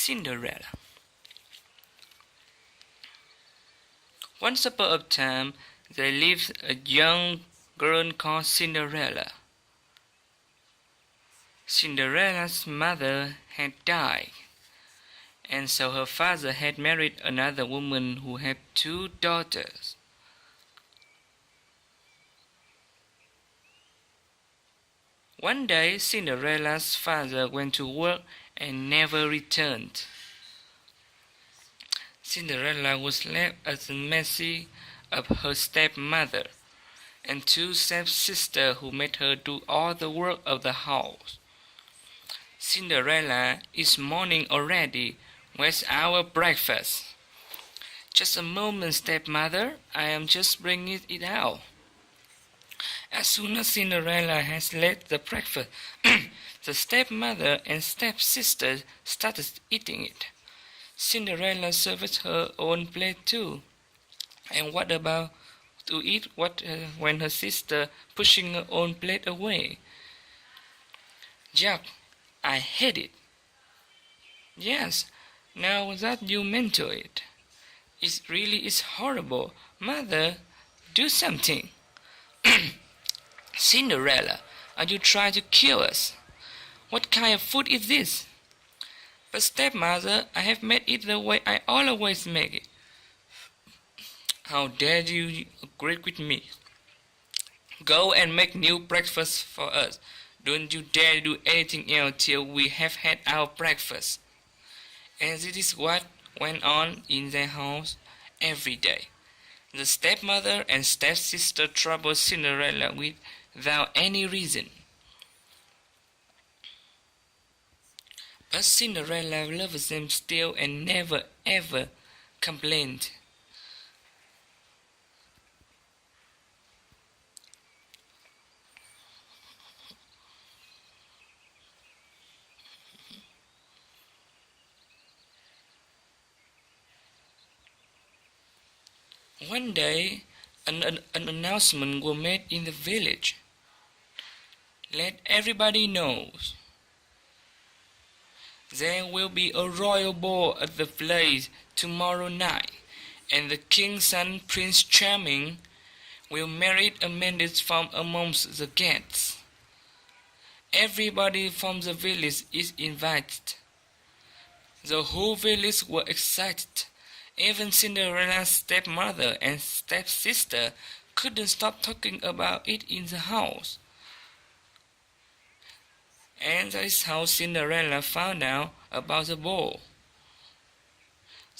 Cinderella. Once upon a time, there lived a young girl called Cinderella. Cinderella's mother had died, and so her father had married another woman who had two daughters. One day, Cinderella's father went to work and never returned. Cinderella was left at the mercy of her stepmother and two stepsisters who made her do all the work of the house. Cinderella, it's morning already. Where's our breakfast? Just a moment, stepmother. I am just bringing it out. As soon as Cinderella has laid the breakfast, the stepmother and stepsister started eating it. Cinderella served her own plate too. And what about to eat when her sister pushing her own plate away? Yuck, I hate it. Yes, now that you mention it, it really is horrible. Mother, do something. Cinderella, are you trying to kill us? What kind of food is this? But stepmother, I have made it the way I always make it. How dare you agree with me? Go and make new breakfast for us. Don't you dare do anything else till we have had our breakfast. And this is what went on in their house every day. The stepmother and stepsister troubled Cinderella without any reason. But Cinderella loved them still and never ever complained. One day, an announcement was made in the village. Let everybody know. There will be a royal ball at the place tomorrow night, and the king's son, Prince Charming, will marry a maiden from amongst the guests. Everybody from the village is invited. The whole village were excited. Even Cinderella's stepmother and stepsister couldn't stop talking about it in the house. And that is how Cinderella found out about the ball.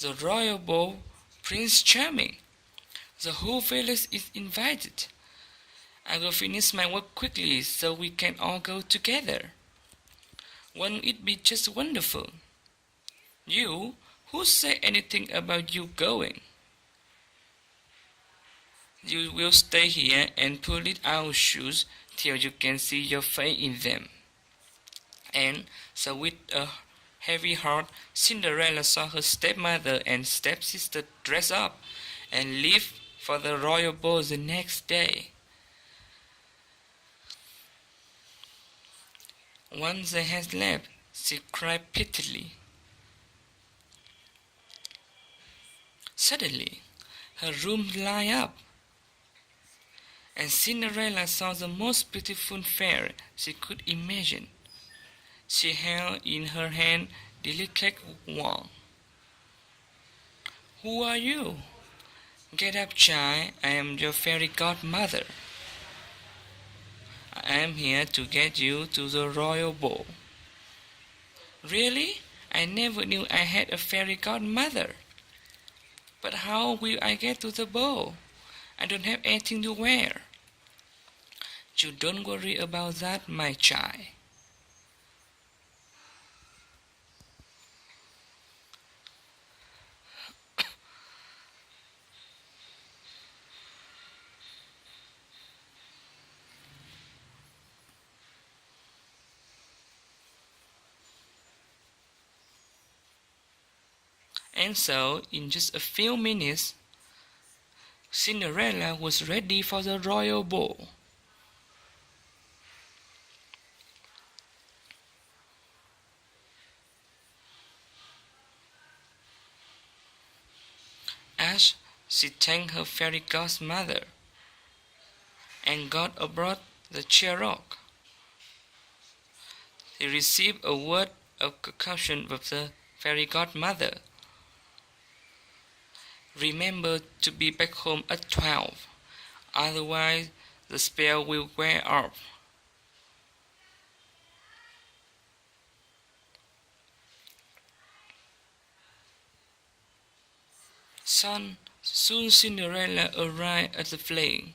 The royal ball, Prince Charming. The whole village is invited. I will finish my work quickly so we can all go together. Won't it be just wonderful? You, who say anything about you going? You will stay here and pull it our shoes till you can see your face in them. And so with a heavy heart, Cinderella saw her stepmother and stepsister dress up and leave for the royal ball the next day. Once they had left, she cried pitifully. Suddenly, her room lighted up, and Cinderella saw the most beautiful fairy she could imagine. She held in her hand the delicate wand. Who are you? Get up, child. I am your fairy godmother. I am here to get you to the royal ball. Really? I never knew I had a fairy godmother. But how will I get to the ball? I don't have anything to wear. You don't worry about that, my child. And so, in just a few minutes, Cinderella was ready for the royal ball. She thanked her fairy godmother and got aboard the chariot. He received a word of caution from the fairy godmother. Remember to be back home at 12, otherwise the spell will wear off. Soon Cinderella arrived at the play.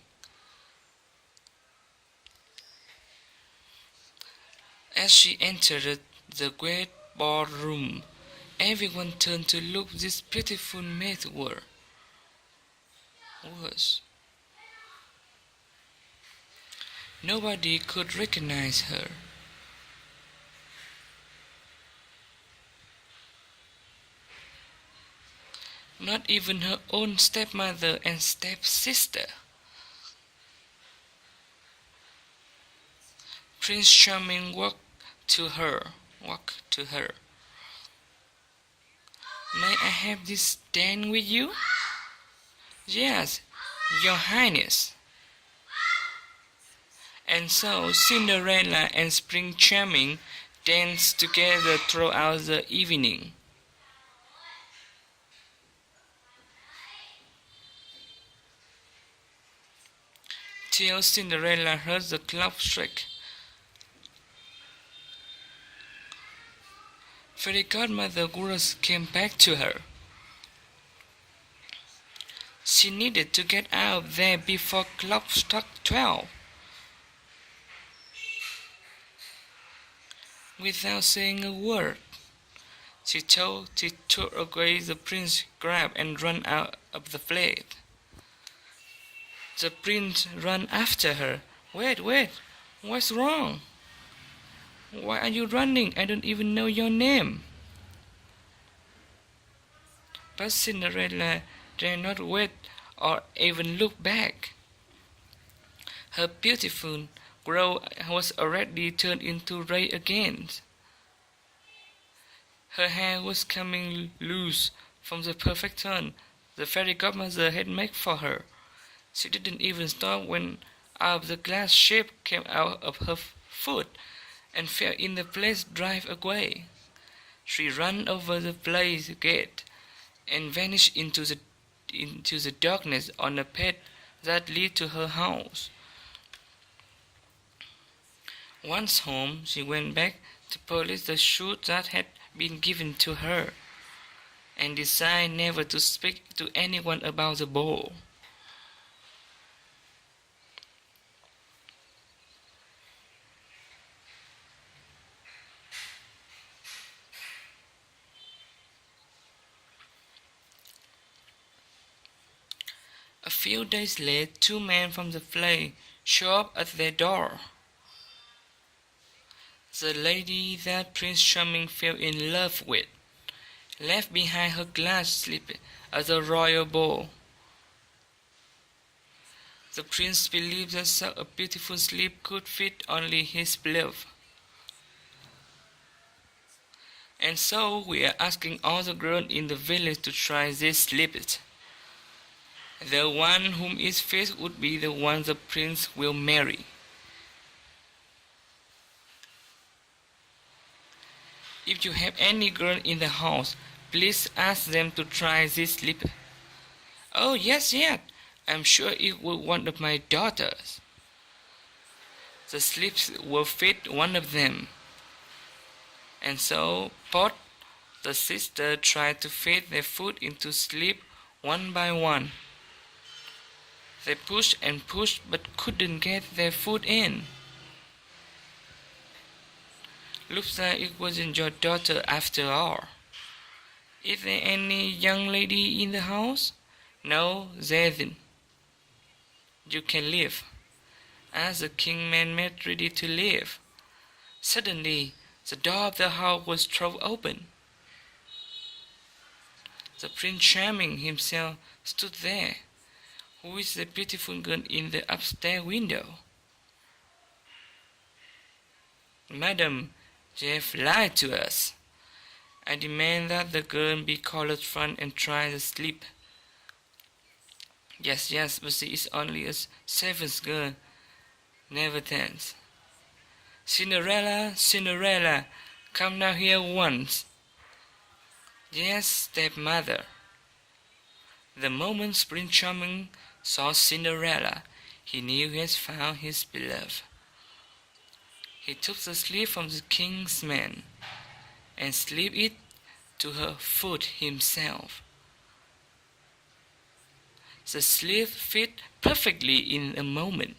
As she entered the great ballroom, everyone turned to look at this beautiful maid was. Nobody could recognize her. Not even her own stepmother and stepsister. Prince Charming walked to her. May I have this dance with you? Yes, your highness. And so Cinderella and Prince Charming danced together throughout the evening. Till Cinderella heard the clock strike. Fairy godmother Gurus came back to her. She needed to get out there before clock struck 12. Without saying a word, she took away the prince's grab and ran out of the play. The prince ran after her. Wait, what's wrong? Why are you running? I don't even know your name. But Cinderella dare not wait or even look back. Her beautiful glow was already turned into ray again. Her hair was coming loose from the perfect turn the fairy godmother had made for her. She didn't even stop when out of the glass shape came out of her foot and fell in the place drive away. She ran over the place gate and vanished into the darkness on a path that led to her house. Once home, she went back to polish the shoes that had been given to her, and decided never to speak to anyone about the ball. A few days later, two men from the play showed up at their door. The lady that Prince Charming fell in love with left behind her glass slip at the royal ball. The prince believed that such a beautiful slip could fit only his beloved. And so we are asking all the girls in the village to try this slip. The one whom it fits would be the one the prince will marry. If you have any girl in the house, please ask them to try this slip. Oh, yes, I'm sure it will one of my daughters. The slips will fit one of them. And so both the sisters tried to fit their foot into slip one by one. They pushed and pushed but couldn't get their foot in. Looks like it wasn't your daughter after all. Is there any young lady in the house? No, there isn't. You can leave. As the kingman made ready to leave, suddenly the door of the house was thrown open. The Prince Charming himself stood there. Who is the beautiful girl in the upstairs window? Madam, you have lied to us. I demand that the girl be called front and try to sleep. Yes, but she is only a servant girl, never dance. Cinderella, come now here once. Yes, stepmother. The moment Prince Charming saw Cinderella, he knew he had found his beloved. He took the sleeve from the king's man and slipped it to her foot himself. The sleeve fit perfectly in a moment.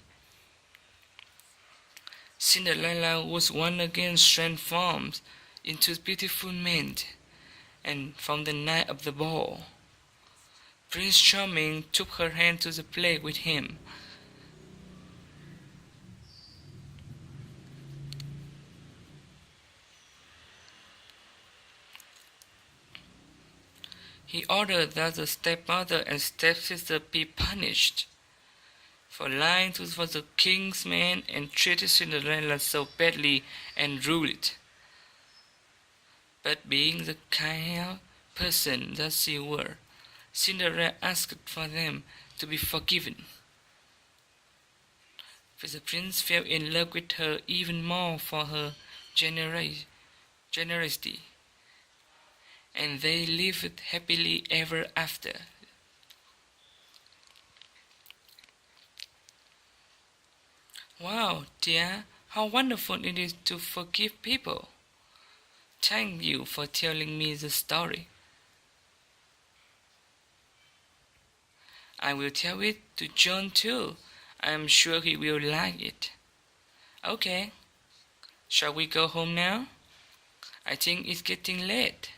Cinderella was once again transformed into a beautiful maid, and from the night of the ball, Prince Charming took her hand to the play with him. He ordered that the stepmother and stepsister be punished for lying to the king's man and treated Cinderella so badly and ruled. But being the kind person that she was, Cinderella asked for them to be forgiven. For the prince fell in love with her even more for her generosity, and they lived happily ever after. Wow, dear, how wonderful it is to forgive people. Thank you for telling me the story. I will tell it to John too. I am sure he will like it. Okay, shall we go home now? I think it's getting late.